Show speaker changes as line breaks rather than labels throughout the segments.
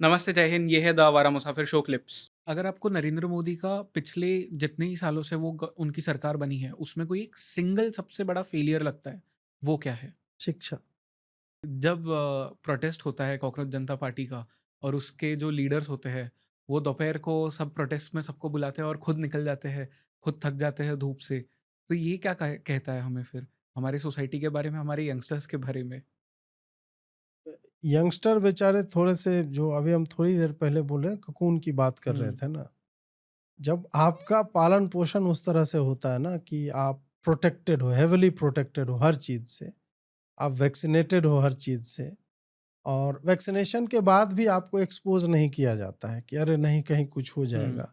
नमस्ते, जय हिंद। ये है द आवारा मुसाफिर शो क्लिप्स।
अगर आपको नरेंद्र मोदी का पिछले जितने ही सालों से उनकी सरकार बनी है उसमें कोई एक सिंगल सबसे बड़ा फेलियर लगता है, वो क्या है?
शिक्षा।
जब प्रोटेस्ट होता है कॉकरोच जनता पार्टी का और उसके जो लीडर्स होते हैं वो दोपहर को सब प्रोटेस्ट में सबको बुलाते हैं और खुद निकल जाते हैं, खुद थक जाते हैं धूप से। तो ये क्या कहता है हमें फिर हमारी सोसाइटी के बारे में, हमारे यंगस्टर्स के बारे में?
यंगस्टर बेचारे थोड़े से, जो अभी हम थोड़ी देर पहले बोल रहे हैं, ककून की बात कर रहे
हम्म।
थे ना। जब आपका पालन पोषण उस तरह से होता है ना कि आप प्रोटेक्टेड हो, हेविली प्रोटेक्टेड हो हर चीज से, आप वैक्सीनेटेड हो हर चीज से, और वैक्सीनेशन के बाद भी आपको एक्सपोज नहीं किया जाता है कि अरे नहीं कहीं कुछ हो
हम्म।
जाएगा।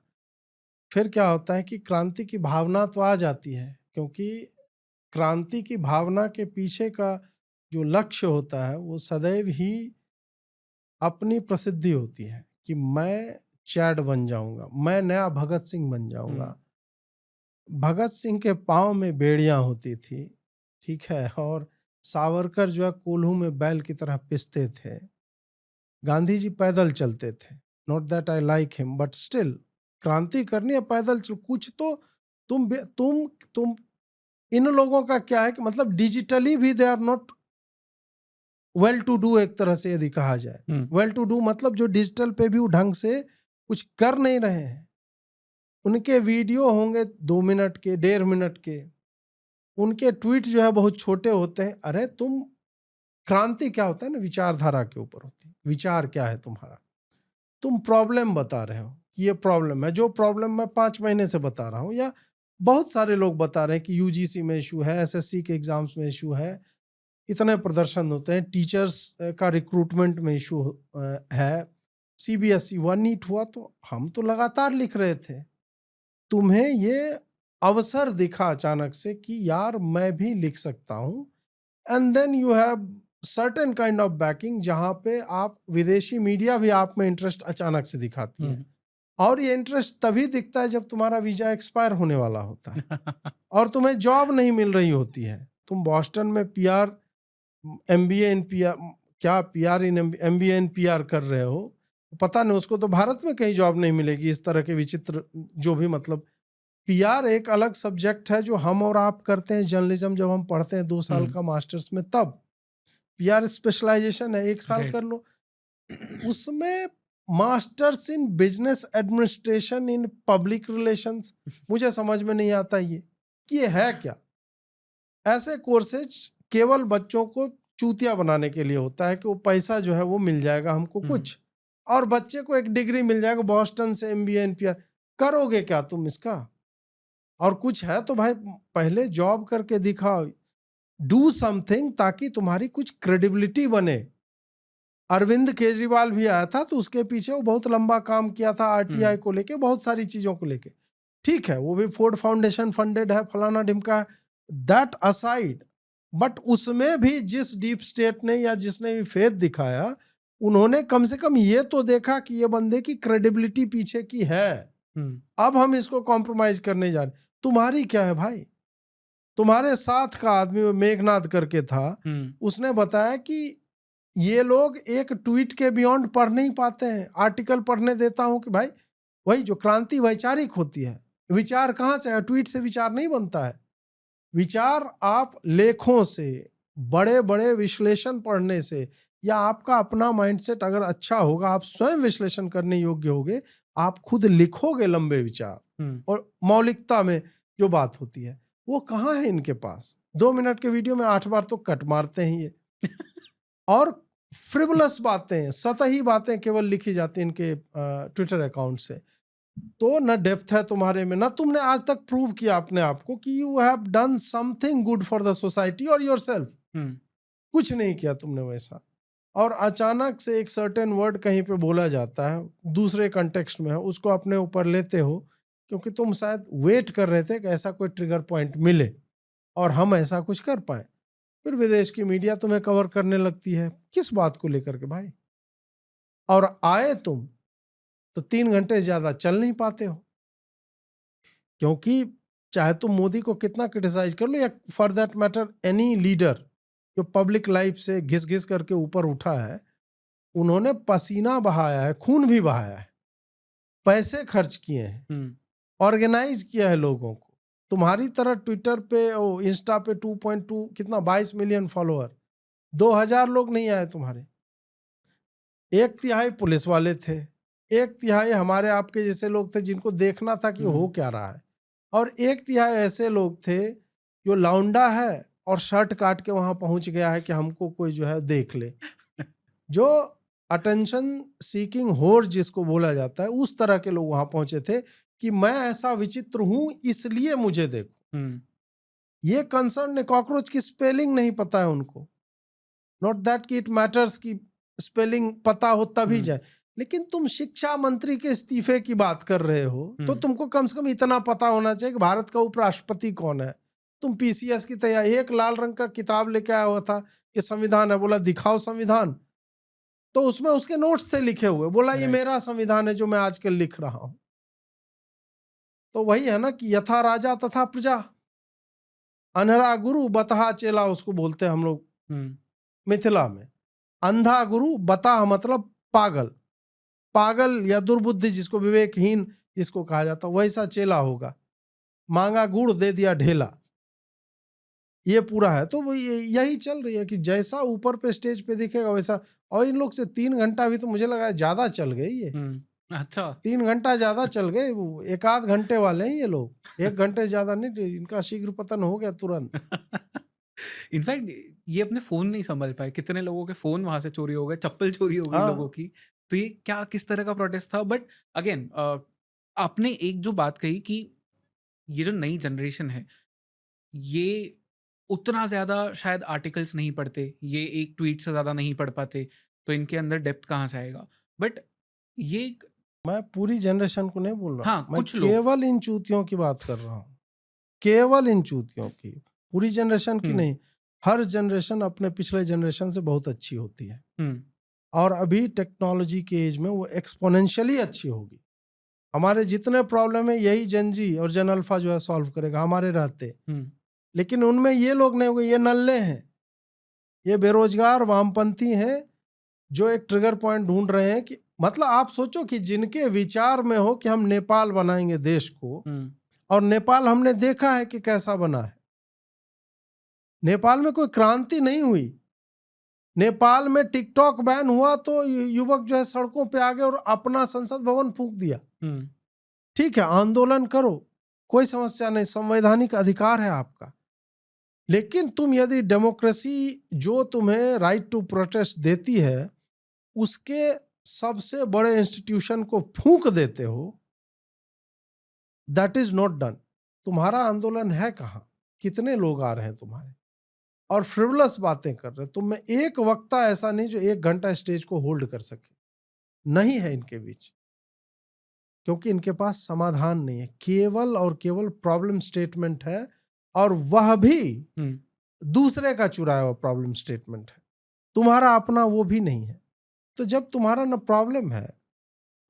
फिर क्या होता है कि क्रांति की भावना तो आ जाती है, क्योंकि क्रांति की भावना के पीछे का जो लक्ष्य होता है वो सदैव ही अपनी प्रसिद्धि होती है कि मैं चैड बन जाऊंगा, मैं नया भगत सिंह बन
हम्म।
जाऊंगा। भगत सिंह के पाँव में बेड़ियां होती थी, ठीक है, और सावरकर जो है कोल्हू में बैल की तरह पिसते थे। गांधी जी पैदल चलते थे। Not that I like him, but still क्रांति करनी है पैदल चल, कुछ तो तुम इन लोगों का क्या है कि मतलब डिजिटली भी they are not well to do, एक तरह से यदि कहा जाए।
हम्म।
वेल टू डू मतलब जो डिजिटल पे भी वो ढंग से कुछ कर नहीं रहे हैं। उनके वीडियो होंगे 2 मिनट के, 1.5 मिनट के, उनके ट्वीट जो है बहुत छोटे होते हैं। अरे तुम, क्रांति क्या होता है ना, विचारधारा के ऊपर होती है। विचार क्या है तुम्हारा, तुम प्रॉब्लम बता रहे हो कि ये प्रॉब्लम है, जो प्रॉब्लम मैं 5 महीने से बता रहा हूँ, या बहुत सारे लोग बता रहे हैं कि यूजीसी में इशू है, एसएससी के एग्जाम्स में इशू है, इतने प्रदर्शन होते हैं, टीचर्स का रिक्रूटमेंट में इशू है, सीबीएसई 1 नीट हुआ, तो हम तो लगातार लिख रहे थे। तुम्हें ये अवसर दिखा अचानक से कि यार मैं भी लिख सकता हूं, and then you have certain kind of backing, जहां पे आप, विदेशी मीडिया भी आप में इंटरेस्ट अचानक से दिखाती है।
हम्म।
और ये इंटरेस्ट तभी दिखता है जब तुम्हारा वीजा एक्सपायर होने वाला होता है और तुम्हें जॉब नहीं मिल रही होती है। तुम बॉस्टन में पीआर, एमबीए इन पीआर, क्या PR in MBA in PR कर रहे हो, पता नहीं, उसको तो भारत में कहीं जॉब नहीं मिलेगी। इस तरह के विचित्र, जो भी मतलब, पीआर एक अलग सब्जेक्ट है जो हम और आप करते हैं जर्नलिज्म, जब हम पढ़ते हैं 2 साल
हम्म।
का मास्टर्स में, तब पीआर स्पेशलाइजेशन है, 1 साल कर
राइट।
लो। उसमें masters in business administration in public relations, मुझे समझ में नहीं आता कि ये है क्या। ऐसे कोर्सेज केवल बच्चों को चूतिया बनाने के लिए होता है कि वो पैसा जो है वो मिल जाएगा हमको
हम्म।
कुछ, और बच्चे को एक डिग्री मिल जाएगा बॉस्टन से, एमबीए एनपीआर। करोगे क्या तुम इसका? और कुछ है तो भाई पहले जॉब करके दिखाओ, डू समथिंग, ताकि तुम्हारी कुछ क्रेडिबिलिटी बने। अरविंद केजरीवाल भी आया था तो उसके पीछे वो बहुत लंबा काम किया था, आरटीआई
हम्म।
को लेके, बहुत सारी चीजों को लेके। ठीक है, वो भी फोर्ड फाउंडेशन फंडेड है, फलाना ढिमका है, दैट असाइड। बट उसमें भी जिस डीप स्टेट ने या जिसने भी फेथ दिखाया, उन्होंने कम से कम ये तो देखा कि ये बंदे की क्रेडिबिलिटी पीछे की है।
हम्म।
अब हम इसको कॉम्प्रोमाइज करने जा रहे। तुम्हारी क्या है भाई? तुम्हारे साथ का आदमी, वो मेघनाथ करके था,
हम्म।
उसने बताया कि ये लोग एक ट्वीट के बियॉन्ड पढ़ नहीं पाते हैं। आर्टिकल पढ़ने देता हूं कि भाई, वही जो क्रांति वैचारिक होती है, विचार कहाँ से है? ट्वीट से विचार नहीं बनता है। विचार आप लेखों से, बड़े बड़े विश्लेषण पढ़ने से, या आपका अपना माइंडसेट अगर अच्छा होगा, आप स्वयं विश्लेषण करने योग्य होगे, आप खुद लिखोगे लंबे विचार।
हम्म।
और मौलिकता में जो बात होती है वो कहाँ है इनके पास? 2 मिनट के वीडियो में 8 बार तो कट मारते हैं ये, और फ्रिवलस बातें, सतही बातें केवल लिखी जाती हैं इनके ट्विटर अकाउंट से। तो न डेप्थ है तुम्हारे में, ना तुमने आज तक प्रूव किया अपने आप को कि you have done something good for the society और योरसेल्फ।
हम्म।
कुछ नहीं किया तुमने वैसा। और अचानक से एक सर्टेन वर्ड कहीं पे बोला जाता है, दूसरे कंटेक्स्ट में है, उसको अपने ऊपर लेते हो, क्योंकि तुम शायद वेट कर रहे थे कि ऐसा कोई ट्रिगर पॉइंट मिले और हम ऐसा कुछ कर पाए। फिर विदेश की मीडिया तुम्हें कवर करने लगती है, किस बात को लेकर के भाई? और आए तुम तो 3 घंटे से ज्यादा चल नहीं पाते हो, क्योंकि चाहे तुम मोदी को कितना क्रिटिसाइज कर लो, या for that matter any leader जो पब्लिक लाइफ से घिस घिस करके ऊपर उठा है, उन्होंने पसीना बहाया है, खून भी बहाया है, पैसे खर्च किए हैं, ऑर्गेनाइज किया है लोगों को। तुम्हारी तरह ट्विटर पे और इंस्टा पे 2.2 कितना 22 मिलियन फॉलोअर, 2000 लोग नहीं आए तुम्हारे। 1/3 पुलिस वाले थे, 1/3 हमारे आपके जैसे लोग थे जिनको देखना था कि हो क्या रहा है, और 1/3 ऐसे लोग थे जो लौंडा है और शर्ट काट के वहां पहुंच गया है कि हमको कोई जो है देख ले। जो अटेंशन सीकिंग होर जिसको बोला जाता है, उस तरह के लोग वहां पहुंचे थे कि मैं ऐसा विचित्र हूं इसलिए मुझे देखो। ये कंसर्न, कॉकरोच की स्पेलिंग नहीं पता है उनको, नॉट दैट कि इट मैटर्स की स्पेलिंग पता हो तभी जाए, लेकिन तुम शिक्षा मंत्री के इस्तीफे की बात कर रहे हो तो तुमको कम से कम इतना पता होना चाहिए कि भारत का उपराष्ट्रपति कौन है। तुम पीसीएस की तैयारी, एक लाल रंग का किताब लेके आया हुआ था कि संविधान है, बोला दिखाओ संविधान, तो उसमें उसके नोट्स थे लिखे हुए, बोला ये मेरा संविधान है जो मैं आजकल लिख रहा हूं। तो वही है ना कि यथा राजा तथा प्रजा, अनहरा गुरु बतहा चेला उसको बोलते हैं हम लोग मिथिला में। अंधा गुरु, बता मतलब पागल, पागल या दुर्बुद्धि जिसको विवेकहीन जिसको कहा जाता, वैसा चेला होगा। मांगा गुड़ दे दिया ढेला, ये पूरा है। तो यही चल रही है कि जैसा ऊपर पे स्टेज पे दिखेगा वैसा। और इन लोग से 3 घंटा भी तो मुझे लग रहा है ज्यादा चल गए ये।
अच्छा,
3 घंटा ज्यादा चल गए, 1 आध घंटे वाले हैं ये लोग, 1 घंटे ज्यादा नहीं, इनका शीघ्र पतन हो गया तुरंत।
इनफैक्ट ये अपने फोन नहीं संभाल पाए, कितने लोगों के फोन वहां से चोरी हो गए, चप्पल चोरी हो गई लोगों की। तो ये क्या किस तरह का प्रोटेस्ट था। बट अगेन आपने एक जो बात कही कि ये जो नई जनरेशन है ये उतना ज्यादा शायद आर्टिकल्स नहीं पढ़ते, ये एक ट्वीट से ज्यादा नहीं पढ़ पाते, तो इनके अंदर डेप्थ कहाँ से आएगा। बट ये
मैं पूरी जनरेशन को नहीं बोल रहा,
हाँ,
मैं
कुछ लोग
केवल इन चूतियों की बात कर रहा हूँ, केवल इन चूतियों की, पूरी जनरेशन की नहीं। हर जनरेशन अपने पिछले जनरेशन से बहुत अच्छी होती है, और अभी टेक्नोलॉजी के एज में वो एक्सपोनेंशियली अच्छी होगी। हमारे जितने प्रॉब्लम है यही जन जी और जन अल्फा जो है सॉल्व करेगा हमारे रहते। लेकिन उनमें ये लोग नहीं होंगे, ये नल्ले हैं, ये बेरोजगार वामपंथी हैं जो एक ट्रिगर पॉइंट ढूंढ रहे हैं कि मतलब आप सोचो कि जिनके विचार में हो कि हम नेपाल बनाएंगे देश को, और नेपाल हमने देखा है कि कैसा बना है। नेपाल में कोई क्रांति नहीं हुई, नेपाल में टिकटॉक बैन हुआ तो युवक जो है सड़कों पे आ गए और अपना संसद भवन फूंक दिया। ठीक है, आंदोलन करो, कोई समस्या नहीं, संवैधानिक अधिकार है आपका। लेकिन तुम यदि डेमोक्रेसी जो तुम्हें राइट टू प्रोटेस्ट देती है उसके सबसे बड़े इंस्टीट्यूशन को फूंक देते हो, दैट इज नॉट डन। तुम्हारा आंदोलन है कहां, कितने लोग आ रहे हैं तुम्हारे, और फ्रिवलस बातें कर रहे हैं। तुम में एक वक्ता ऐसा नहीं जो 1 घंटा स्टेज को होल्ड कर सके, नहीं है इनके बीच, क्योंकि इनके पास समाधान नहीं है, केवल और केवल प्रॉब्लम स्टेटमेंट है, और वह भी दूसरे का चुराया हुआ प्रॉब्लम स्टेटमेंट है, तुम्हारा अपना वो भी नहीं है। तो जब तुम्हारा ना प्रॉब्लम है,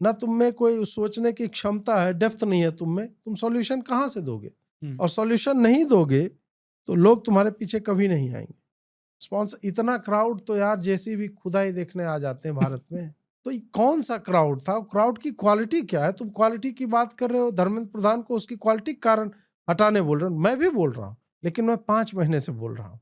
ना तुम में कोई सोचने की क्षमता है, डेप्थ नहीं है तुम में, तुम सॉल्यूशन कहाँ से दोगे? और सॉल्यूशन नहीं दोगे तो लोग तुम्हारे पीछे कभी नहीं आएंगे। स्पॉन्सर, इतना क्राउड तो यार जैसी भी खुदा ही देखने आ जाते हैं भारत में। तो ये कौन सा क्राउड था? क्राउड की क्वालिटी क्या है? तुम क्वालिटी की बात कर रहे हो, धर्मेंद्र प्रधान को उसकी क्वालिटी के कारण हटाने बोल रहे हो, मैं भी बोल रहा हूँ, लेकिन मैं 5 महीने से बोल रहा हूँ।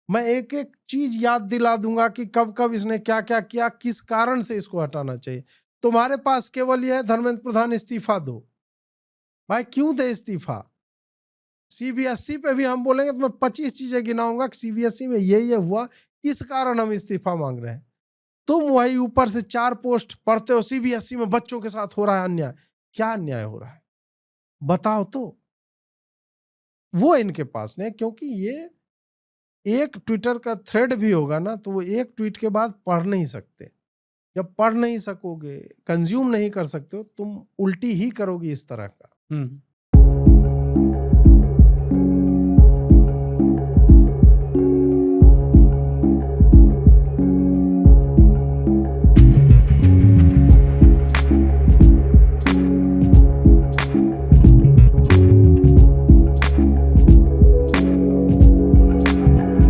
मैं एक एक चीज याद दिला दूंगा कि कब कब इसने क्या क्या किया, किस कारण से इसको हटाना चाहिए। तुम्हारे पास केवल यह है, धर्मेंद्र प्रधान इस्तीफा दो। भाई क्यों दे इस्तीफा? सीबीएसई पे भी हम बोलेंगे तो मैं 25 चीजें गिनाऊंगा कि सीबीएसई में ये हुआ, इस कारण हम इस्तीफा मांग रहे हैं। तुम वही ऊपर से 4 पोस्ट पढ़ते हो, सीबीएसई में बच्चों के साथ हो रहा है अन्याय। क्या अन्याय हो रहा है बताओ तो? वो इनके पास नहीं, क्योंकि ये एक ट्विटर का थ्रेड भी होगा ना तो वो एक ट्वीट के बाद पढ़ नहीं सकते। जब पढ़ नहीं सकोगे, कंज्यूम नहीं कर सकते हो, तुम उल्टी ही करोगी इस तरह का।